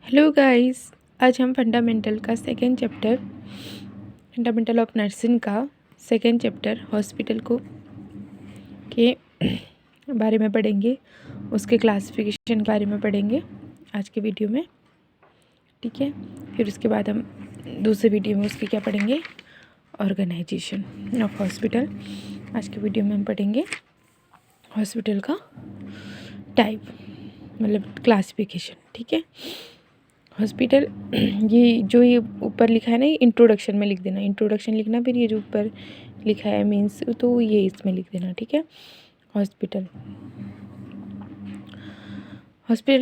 Hello guys, आज हम fundamental का second chapter fundamental of nursing का सेकेंड चैप्टर हॉस्पिटल को के बारे में पढ़ेंगे। उसके क्लासिफिकेशन के बारे में पढ़ेंगे आज के वीडियो में, ठीक है। फिर उसके बाद हम दूसरे वीडियो में उसके क्या पढ़ेंगे, ऑर्गेनाइजेशन ऑफ हॉस्पिटल। आज के वीडियो में हम पढ़ेंगे हॉस्पिटल का टाइप, मतलब क्लासिफिकेशन, ठीक है। हॉस्पिटल ये ऊपर लिखा है ना, ये इंट्रोडक्शन में लिख देना, इंट्रोडक्शन लिखना, फिर ये जो ऊपर लिखा है मीन्स, तो ये इसमें लिख देना, ठीक है। हॉस्पिटल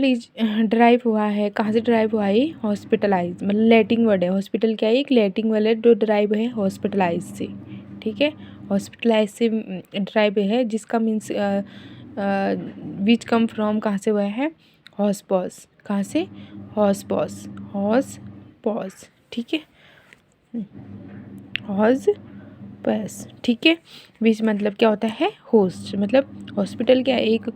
इज ड्राइव हुआ है, कहाँ से ड्राइव हुआ है? हॉस्पिटलाइज, मतलब लैटिन वर्ड है। हॉस्पिटल क्या है? एक लैटिन वर्ड है जो ड्राइव है हॉस्पिटलाइज से, ठीक है। हॉस्पिटलाइज से ड्राइव है, जिसका मीन्स विच कम फ्रॉम, कहाँ से हुआ है? हॉस्पॉस, कहाँ से? हॉस्पॉस, हॉस्पॉस, ठीक है। हॉस्पॉस, ठीक है। विच मतलब क्या होता है? होस्ट, मतलब हॉस्पिटल क्या है? एक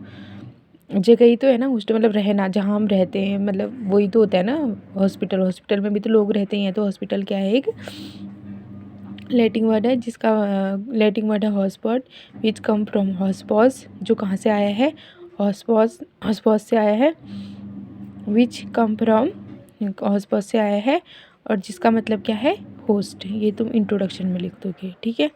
जगह ही तो है ना, हॉस्टल मतलब रहना, जहाँ हम रहते हैं, मतलब वही तो होता है ना हॉस्पिटल में भी तो लोग रहते ही हैं। तो हॉस्पिटल क्या है? एक लैटिन वर्ड है, जिसका लैटिन वर्ड है हॉस्पॉट, विच कम फ्रॉम हॉस्पॉस, जो कहाँ से आया है? हॉस्पॉस से आया है। विच कम फ्रॉम, हॉस्पॉस से आया है, और जिसका मतलब क्या है? होस्ट। ये तुम इंट्रोडक्शन में लिख दोगे, ठीक है।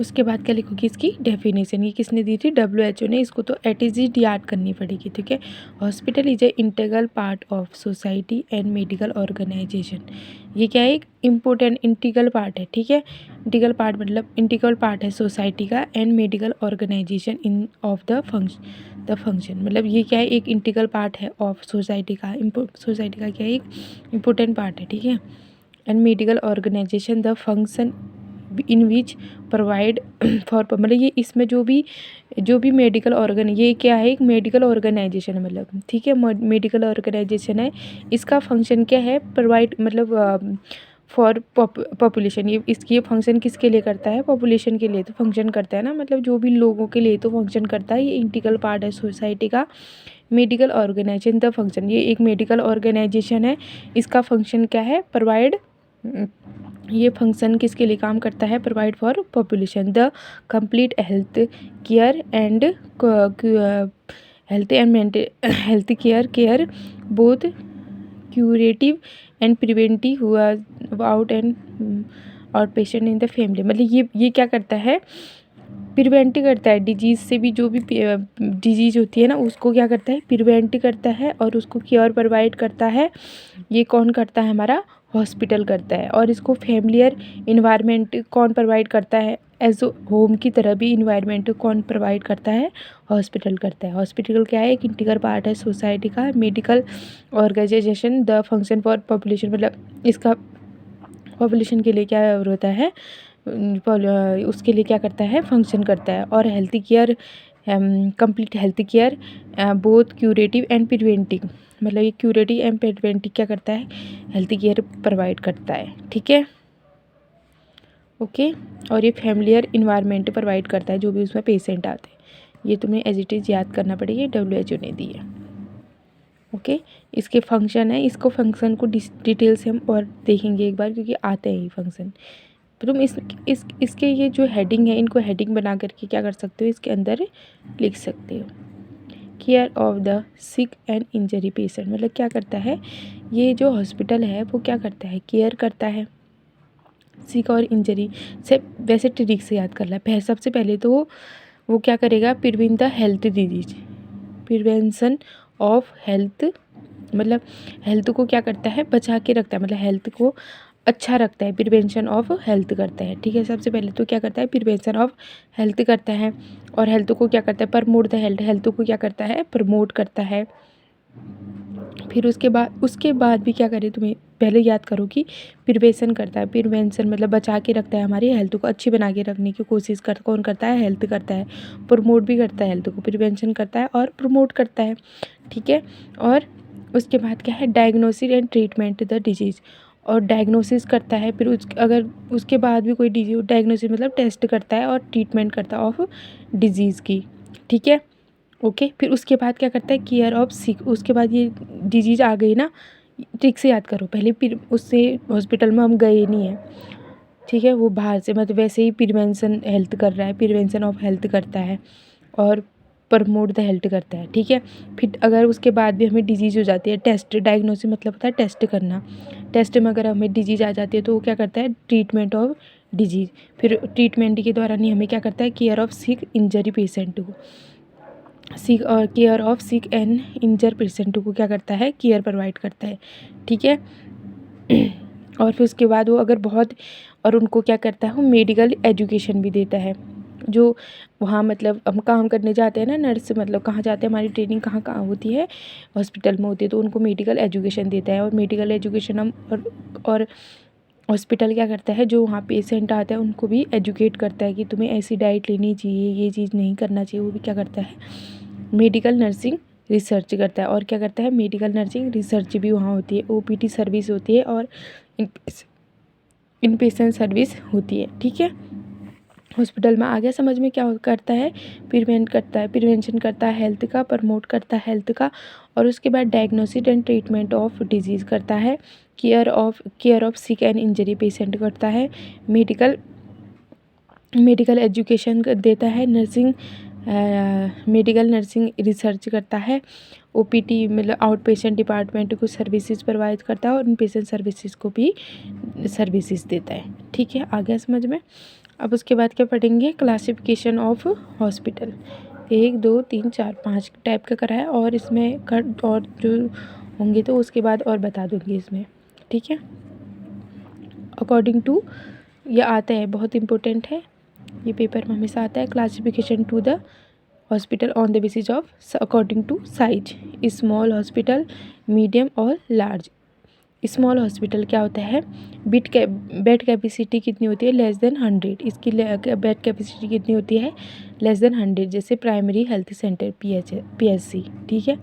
उसके बाद क्या लिखोगी? इसकी डेफिनेशन, ये किसने दी थी? WHO ने। इसको तो एटीजीड याद करनी पड़ेगी, ठीक है। Hospital is a integral part of society and medical organisation. ये क्या है? एक इम्पोर्टेंट इंटीग्रल पार्ट है, ठीक है। इंटीग्रल पार्ट मतलब इंटीग्रल पार्ट है सोसाइटी का, and medical organisation in of the function, मतलब ये क्या है? एक इंटीग्रल पार्ट है ऑफ सोसाइटी का। सोसाइटी का क्या है? एक इम्पोर्टेंट पार्ट है, ठीक है। And medical organisation the function in which provide for, मतलब ये इसमें जो भी मेडिकल ऑर्गन, ये क्या है? एक मेडिकल ऑर्गेनाइजेशन है, मतलब, ठीक है। मेडिकल ऑर्गेनाइजेशन है। इसका फंक्शन क्या है? प्रोवाइड, मतलब फॉर पॉपुलेशन। ये फंक्शन किसके लिए करता है? पॉपुलेशन के लिए तो फंक्शन करता है ना, मतलब जो भी लोगों के लिए तो फंक्शन करता है। ये इंटीग्रल पार्ट है सोसाइटी का। मेडिकल ऑर्गेनाइजेशन द फंक्शन, ये एक मेडिकल ऑर्गेनाइजेशन है। इसका फंक्शन क्या है? प्रोवाइड, ये फंक्शन किसके लिए काम करता है? Provide for population the complete health care and health care both curative and preventive हुआ अबाउट एंड और पेशेंट इन द फैमिली। मतलब ये क्या करता है? प्रिवेंट करता है डिजीज़ से भी, जो भी डिजीज़ होती है ना, उसको क्या करता है? प्रिवेंट करता है, और उसको क्योर प्रोवाइड करता है। ये कौन करता है? हमारा हॉस्पिटल करता है। और इसको फैमिलियर इन्वायरमेंट कौन प्रोवाइड करता है? एज होम की तरह भी इन्वायरमेंट कौन प्रोवाइड करता है? हॉस्पिटल करता है। हॉस्पिटल क्या है? एक इंटीग्रल पार्ट है सोसाइटी का। Medical organisation the function for population, मतलब इसका पॉपुलेशन के लिए क्या होता है? उसके लिए क्या करता है? फंक्शन करता है। और health care, complete health care both curative and preventive, मतलब ये क्यूरेटिव एंड प्रिवेंटिव क्या करता है? हेल्थ केयर प्रोवाइड करता है, ठीक है, ओके। और ये फैमिलियर इन्वायरमेंट प्रोवाइड करता है, जो भी उसमें पेशेंट आते हैं। ये तुम्हें एज इट इज़ याद करना पड़ेगा, WHO ने दी है, ओके। इसके फंक्शन है, इसको फंक्शन को डिटेल से हम और देखेंगे एक बार, क्योंकि आते हैं ये फंक्शन। तुम इसके ये जो हेडिंग है, इनको हेडिंग बना करके क्या कर सकते हो? इसके अंदर लिख सकते हो। Care of the sick and injury patient, मतलब क्या करता है? ये जो हॉस्पिटल है वो क्या करता है? केयर करता है सिक और इंजरी से। वैसे ट्रिक से याद कर ला, सबसे पहले तो वो क्या करेगा? Prevent the health disease, prevention of health, मतलब हेल्थ को क्या करता है? बचा के रखता है, मतलब हेल्थ को अच्छा रखता है। प्रिवेंशन ऑफ हेल्थ करता है, ठीक है। सबसे पहले तो क्या करता है? प्रिवेंशन ऑफ हेल्थ करता है। और हेल्थ को क्या करता है? प्रमोट द हेल्थ, हेल्थ को क्या करता है? प्रमोट करता है। फिर उसके बाद भी क्या करे? तुम्हें पहले याद करो कि प्रिवेंशन करता है। प्रिवेंशन मतलब बचा के रखता है, हमारी हेल्थ को अच्छी बना के रखने की कोशिश कौन करता है? हेल्थ करता है। प्रमोट भी करता है हेल्थ को, प्रिवेंशन करता है और प्रमोट करता है, ठीक है। और उसके बाद क्या है? Diagnosis and treatment the disease, और डायग्नोसिस करता है। फिर अगर उसके बाद भी कोई डायग्नोसिस मतलब टेस्ट करता है और ट्रीटमेंट करता है ऑफ डिजीज़ की, ठीक है। ओके, फिर उसके बाद क्या करता है, केयर ऑफ सिक। उसके बाद ये डिजीज़ आ गई ना, ठीक से याद करो, पहले फिर उससे हॉस्पिटल में हम गए नहीं हैं, ठीक है, वो बाहर से मतलब वैसे ही प्रिवेंशन हेल्थ कर रहा है, प्रिवेंशन ऑफ हेल्थ करता है और प्रमोट द हेल्थ करता है, ठीक है। फिर अगर उसके बाद भी हमें डिजीज़ हो जाती है, टेस्ट डायग्नोसिस मतलब होता है टेस्ट करना, टेस्ट में अगर हमें डिजीज़ आ जाती है तो वो क्या करता है, ट्रीटमेंट ऑफ डिजीज़। फिर ट्रीटमेंट के दौरान ही हमें क्या करता है, care of sick injury patient को, सिक और care of sick and injured patient को क्या करता है, केयर प्रोवाइड करता है, ठीक है। और फिर उसके बाद वो अगर बहुत, और उनको क्या करता है, वो मेडिकल एजुकेशन भी देता है। जो वहाँ मतलब हम काम करने जाते हैं ना, नर्स मतलब कहाँ जाते हैं, हमारी ट्रेनिंग कहाँ कहाँ होती है, हॉस्पिटल में होती है, तो उनको मेडिकल एजुकेशन देता है। और मेडिकल एजुकेशन हम और हॉस्पिटल क्या करता है, जो वहाँ पेशेंट आता है उनको भी एजुकेट करता है कि तुम्हें ऐसी डाइट लेनी चाहिए, ये चीज़ नहीं करना चाहिए। वो भी क्या करता है, मेडिकल नर्सिंग रिसर्च करता है। और क्या करता है, मेडिकल नर्सिंग रिसर्च भी वहाँ होती है, ओपीटी सर्विस होती है और इन पेशेंट सर्विस होती है, ठीक है। हॉस्पिटल में आ गया समझ में, क्या करता है, प्रिवेंशन करता है हेल्थ का, प्रमोट करता है हेल्थ का। और उसके बाद diagnosis and treatment of disease करता है, care of sick and injury patient करता है, मेडिकल एजुकेशन देता है, मेडिकल नर्सिंग रिसर्च करता है, ओपीटी मतलब आउट पेशेंट डिपार्टमेंट को सर्विसेज प्रोवाइड करता है और इन पेशेंट सर्विसेज को भी सर्विसेज देता है, ठीक है। आ गया समझ में। अब उसके बाद क्या पढ़ेंगे, क्लासिफिकेशन ऑफ हॉस्पिटल। 1 2 3 4 5 टाइप का करा है, और इसमें कट और जो होंगे तो उसके बाद और बता दूँगी इसमें, ठीक है। अकॉर्डिंग टू, ये आता है, बहुत इंपॉर्टेंट है, ये पेपर में हमेशा आता है। Classification to the hospital on the basis of according to size, small hospital, medium और लार्ज। स्मॉल हॉस्पिटल क्या होता है, बेड कैपेसिटी कितनी होती है, लेस देन 100। इसकी बेड कैपेसिटी कितनी होती है, लेस देन 100। जैसे प्राइमरी हेल्थ सेंटर PHC, ठीक है,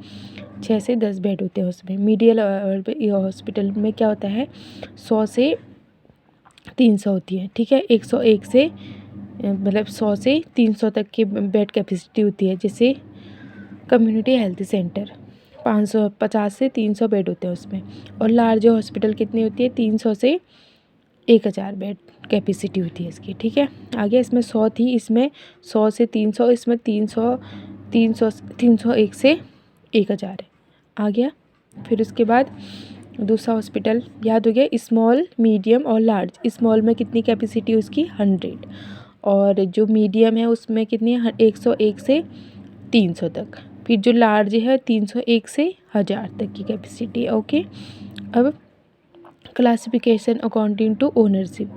6 से 10 बेड होते हैं उसमें। मीडियल हॉस्पिटल में क्या होता है, 100 से 300 होती है, ठीक है। 101 से मतलब 100 से 300 तक की बेड कैपेसिटी होती है। जैसे कम्युनिटी हेल्थ सेंटर 550 से 300 बेड होते हैं उसमें। और लार्ज हॉस्पिटल कितनी होती है, 300 से 1000 बेड कैपेसिटी होती है इसकी, ठीक है। आगे इसमें 100 थी, इसमें 100 से 300, इसमें 301 से 1000 है, आ गया। फिर उसके बाद दूसरा हॉस्पिटल याद हो गया, स्मॉल, मीडियम और लार्ज। स्मॉल में कितनी कैपेसिटी है उसकी, 100, और जो मीडियम है उसमें कितनी है, 101 से 300 तक। फिर जो लार्ज है 301 से 1000 तक की कैपेसिटी है, ओके। अब classification according to ownership,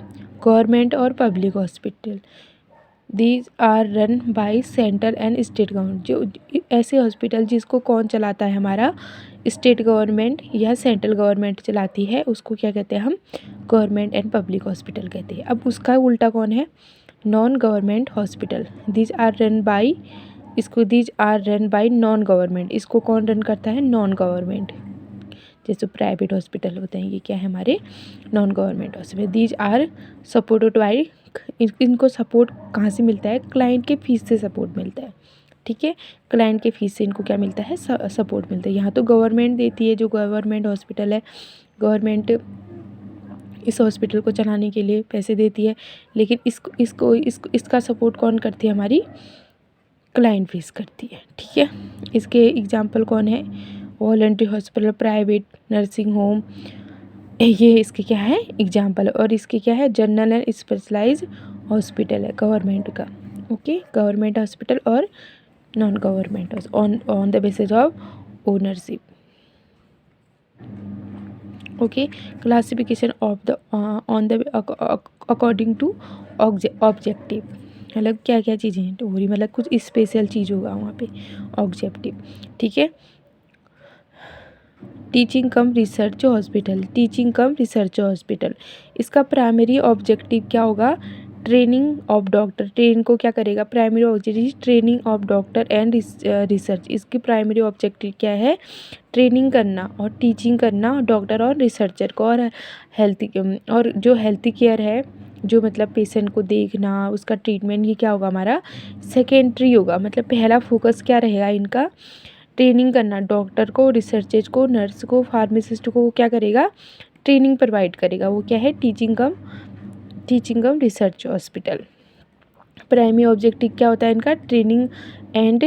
government और public hospital, these are run by central and state government. जो ऐसे हॉस्पिटल जिसको कौन चलाता है, हमारा स्टेट गवर्नमेंट या सेंट्रल गवर्नमेंट चलाती है, उसको क्या कहते हैं हम, गवर्नमेंट एंड पब्लिक हॉस्पिटल कहते हैं। अब उसका उल्टा कौन है, non government hospital. These are run by non government. इसको कौन रन करता है, नॉन गवर्नमेंट। जैसे प्राइवेट हॉस्पिटल होते हैं, ये क्या है, हमारे non government hospital. These are supported by, इनको सपोर्ट कहाँ से मिलता है, क्लाइंट के फीस से सपोर्ट मिलता है, ठीक है। क्लाइंट के फीस से इनको क्या मिलता है, सपोर्ट मिलता है। यहाँ तो गवर्नमेंट देती है, जो गवर्नमेंट हॉस्पिटल है, गवर्नमेंट इस हॉस्पिटल को चलाने के लिए पैसे देती है, लेकिन इसका सपोर्ट कौन करती है, हमारी क्लाइंट फीस करती है, ठीक है। इसके एग्जांपल कौन है, voluntary hospital, private nursing home, ये इसके क्या है एग्जांपल। और इसके क्या है, जनरल एंड स्पेशलाइज्ड हॉस्पिटल है गवर्नमेंट का, ओके। गवर्नमेंट हॉस्पिटल और non government on the basis of ownership, okay. Classification of the on the according to objective, मतलब क्या क्या चीज़ें हैं, टोरी मतलब कुछ स्पेशल चीज़ होगा वहाँ पे, ऑब्जेक्टिव, ठीक है। टीचिंग कम रिसर्च हॉस्पिटल, इसका प्राइमरी ऑब्जेक्टिव क्या होगा, ट्रेनिंग ऑफ डॉक्टर। ट्रेन को क्या करेगा, primary objective training of doctor and research. इसकी प्राइमरी ऑब्जेक्टिव क्या है, ट्रेनिंग करना और टीचिंग करना डॉक्टर और रिसर्चर को, और हेल्थ और जो हेल्थ केयर है, जो मतलब पेशेंट को देखना, उसका ट्रीटमेंट, ये क्या होगा हमारा सेकेंडरी होगा। मतलब पहला फोकस क्या रहेगा इनका, ट्रेनिंग करना, डॉक्टर को, रिसर्चर्स को, नर्स को, फार्मासिस्ट को क्या करेगा, ट्रेनिंग प्रोवाइड करेगा। वो क्या है, टीचिंग कम रिसर्च हॉस्पिटल। प्राइमरी ऑब्जेक्टिव क्या होता है इनका, training and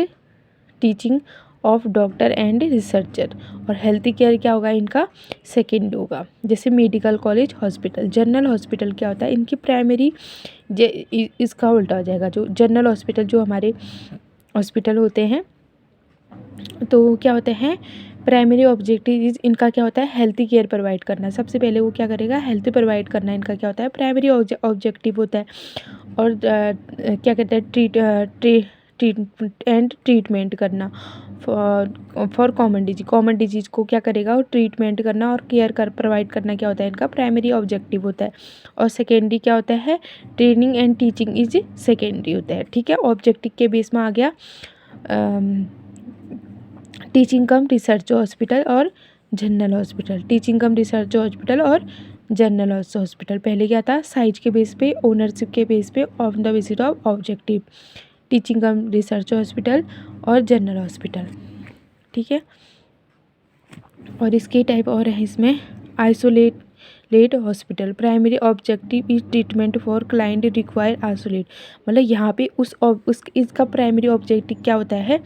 teaching of doctor and researcher. और हेल्थ केयर क्या होगा इनका, सेकेंड होगा। जैसे medical college, hospital. General hospital क्या होता है, इनकी प्राइमरी, इसका उल्टा हो जाएगा। जो जनरल हॉस्पिटल, जो हमारे हॉस्पिटल होते हैं, तो क्या होते हैं, प्राइमरी ऑब्जेक्टिव इनका क्या होता है, हेल्थ केयर प्रोवाइड करना। सबसे पहले वो क्या करेगा, हेल्थ प्रोवाइड करना इनका क्या होता है, प्राइमरी ऑब्जेक्टिव होता है। और क्या कहते हैं, ट्रीटमेंट करना फॉर कॉमन डिजीज को क्या करेगा, और ट्रीटमेंट करना और केयर प्रोवाइड करना क्या होता है इनका प्राइमरी ऑब्जेक्टिव होता है। और सेकेंडरी क्या होता है, training and teaching is secondary होता है। ठीक है, ऑब्जेक्टिव के बेस में आ गया टीचिंग कम रिसर्च हॉस्पिटल और जनरल हॉस्पिटल। टीचिंग कम रिसर्च हॉस्पिटल और जनरल हॉस्पिटल पहले क्या था, साइज के बेस पे, ओनरशिप के बेस पे, on the basis of objective. Teaching come research hospital और जनरल हॉस्पिटल। ठीक है, और इसके टाइप और है इसमें, isolate hospital. Primary objective is treatment for client require isolate. मतलब यहाँ पे इसका प्राइमरी ऑब्जेक्टिव क्या होता है,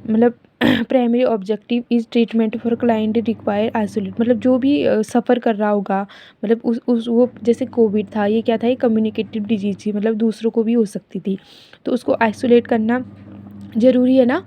मतलब primary objective is treatment for client require isolate. मतलब जो भी सफ़र कर रहा होगा, मतलब उस वो जैसे कोविड था, ये क्या था, ये कम्युनिकेटिव डिजीज़ थी, मतलब दूसरों को भी हो सकती थी, तो उसको आइसोलेट करना ज़रूरी है ना।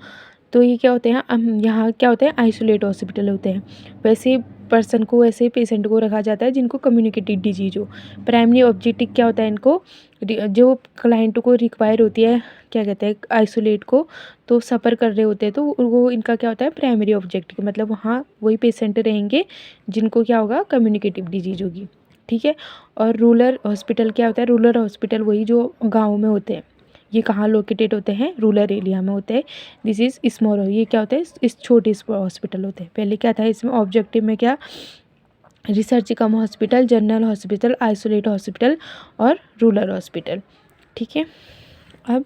तो ये क्या होते हैं, यहाँ क्या होते हैं, आइसोलेट हॉस्पिटल होते हैं। वैसे पर्सन को, ऐसे पेशेंट को रखा जाता है जिनको कम्युनिकेटिव डिजीज हो। प्राइमरी ऑब्जेक्टिव क्या होता है इनको, जो क्लाइंट को रिक्वायर होती है, क्या कहते हैं, आइसोलेट को, तो सफ़र कर रहे होते हैं, तो वो इनका क्या होता है, प्राइमरी ऑब्जेक्टिव। मतलब वहाँ वही पेशेंट रहेंगे जिनको क्या होगा, कम्युनिकेटिव डिजीज होगी। ठीक है, और रूरल हॉस्पिटल क्या होता है, रूरल हॉस्पिटल वही जो गाँव में होते हैं। ये कहाँ लोकेटेड होते हैं, रूरल एरिया में होते हैं। दिस इज़ स्मॉल, ये क्या होता है, इस छोटे हॉस्पिटल होते हैं। पहले क्या था इसमें ऑब्जेक्टिव में, क्या, research cum hospital, general hospital, isolate hospital और रूरल हॉस्पिटल। ठीक है, अब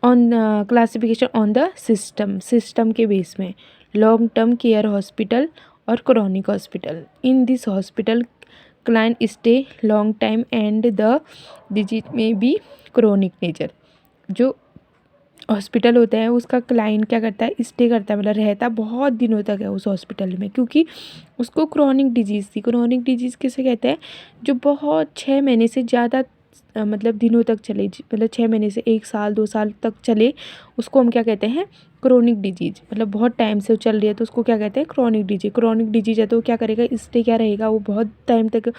on classification on the system के बेस में, लॉन्ग टर्म केयर हॉस्पिटल और chronic hospital. In this hospital client stay long time and the disease may be chronic nature. जो hospital होता है उसका क्लाइंट क्या करता है, स्टे करता है, मतलब रहता बहुत दिनों तक है उस हॉस्पिटल में, क्योंकि उसको क्रॉनिक डिजीज़ थी। क्रॉनिक डिजीज़ किसे कहते हैं, जो बहुत 6 महीने से ज़्यादा मतलब दिनों तक चले, मतलब 6 महीने से 1 साल 2 साल तक चले, उसको हम क्या कहते हैं, क्रॉनिक डिजीज। मतलब बहुत टाइम से चल रही है तो उसको क्या कहते हैं, क्रॉनिक डिजीज है। तो क्या करेगा, स्टे क्या रहेगा, वो बहुत टाइम तक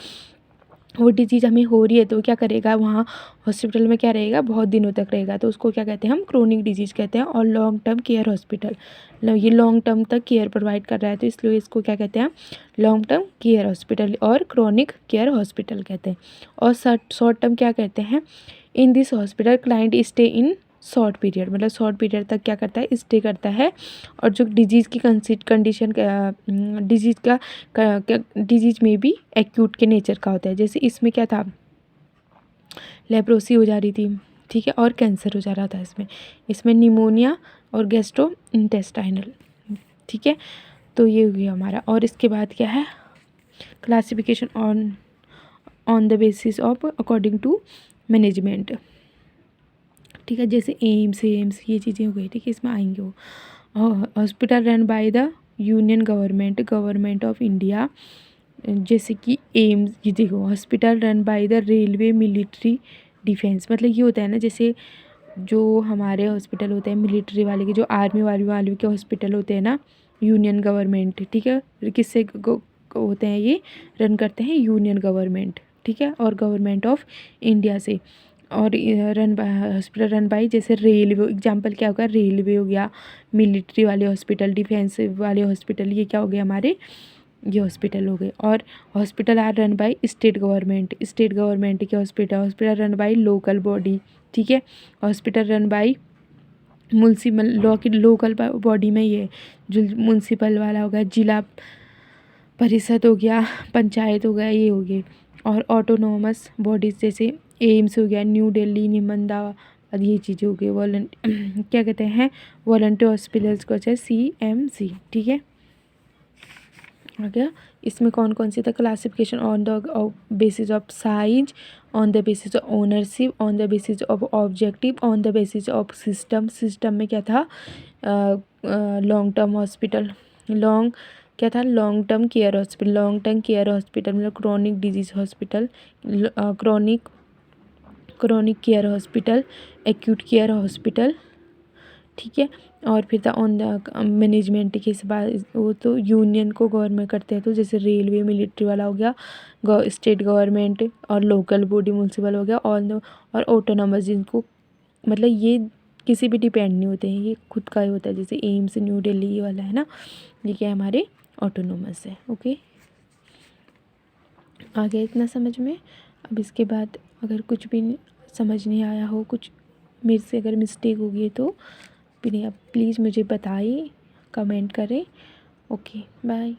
वो डिजीज़ हमें हो रही है, तो क्या करेगा, वहाँ हॉस्पिटल में क्या रहेगा, बहुत दिनों तक रहेगा, तो उसको क्या कहते हैं, हम क्रॉनिक डिजीज़ कहते हैं। और लॉन्ग टर्म केयर हॉस्पिटल, ये लॉन्ग टर्म तक केयर प्रोवाइड कर रहा है, तो इसलिए इसको क्या कहते हैं, लॉन्ग टर्म केयर हॉस्पिटल और क्रॉनिक केयर हॉस्पिटल कहते हैं। और शॉर्ट टर्म क्या कहते हैं, इन this hospital client stay in short period, मतलब शॉर्ट पीरियड तक क्या करता है, स्टे करता है। और जो डिजीज़ की कंडीशन, डिजीज़ में भी एक्यूट के नेचर का होता है। जैसे इसमें क्या था, लेप्रोसी हो जा रही थी, ठीक है, और कैंसर हो जा रहा था इसमें निमोनिया और गैस्ट्रो इंटेस्टाइनल। ठीक है, तो ये हो गया हमारा। और इसके बाद क्या है, classification on the basis of according to management. ठीक है, जैसे एम्स ये चीज़ें हो गई, ठीक है, इसमें आएंगे वो। Hospital run by the union government of India, जैसे कि एम्स, ये देखो, hospital run by the railway military defence. मतलब ये होता है ना, जैसे जो हमारे हॉस्पिटल होते हैं मिलिट्री वाले के, जो आर्मी वाले के हॉस्पिटल होते हैं ना, यूनियन गवर्नमेंट, ठीक है, किससे होते हैं, ये रन करते हैं यूनियन गवर्नमेंट, ठीक है, और गवर्नमेंट ऑफ इंडिया से। और हॉस्पिटल रन बाई, जैसे रेलवे, एग्जांपल क्या होगा, रेलवे हो गया, मिलिट्री वाले हॉस्पिटल, डिफेंस वाले हॉस्पिटल, ये क्या हो गए हमारे, ये हॉस्पिटल हो गए। और hospital are run by state government के hospital run by local body, ठीक है। Hospital run by municipal law की लोकल बॉडी में, ये जो म्यूनसिपल वाला हो गया, जिला परिषद हो गया, पंचायत हो गया, ये हो गए। और ऑटोनोमस बॉडीज़ जैसे एम्स हो गया, न्यू दिल्ली, निमंदाबाद, ये चीज़ें हो गई। क्या कहते हैं वॉलंटियर हॉस्पिटल्स को अच्छा CMC, ठीक है। आ गया। इसमें कौन कौन सी था, classification on the basis of size, on the basis of ownership, on the basis of objective, on the basis of system. System में क्या था, लॉन्ग टर्म हॉस्पिटल, क्या था, long term care hospital. Long term care hospital मतलब chronic disease hospital, chronic care hospital, acute care hospital, ठीक है। और फिर था ऑन द मैनेजमेंट के इस बार, वो तो यूनियन को गवर्नमेंट करते हैं, तो जैसे रेलवे मिलिट्री वाला हो गया, स्टेट गवर्नमेंट और लोकल बॉडी म्यूनसिपल हो गया, और ऑटोनॉमस, जिनको मतलब ये किसी पे डिपेंड नहीं होते हैं, ये खुद का ही होता है। जैसे एम्स न्यू दिल्ली ये वाला है ना, ये क्या है हमारे ऑटोनॉमस है। ओके, आ गया इतना समझ में। अब इसके बाद अगर कुछ भी समझ नहीं आया हो, कुछ मेरे से अगर मिस्टेक हो गई तो फिर आप प्लीज़ मुझे बताइए, कमेंट करें। Okay, bye.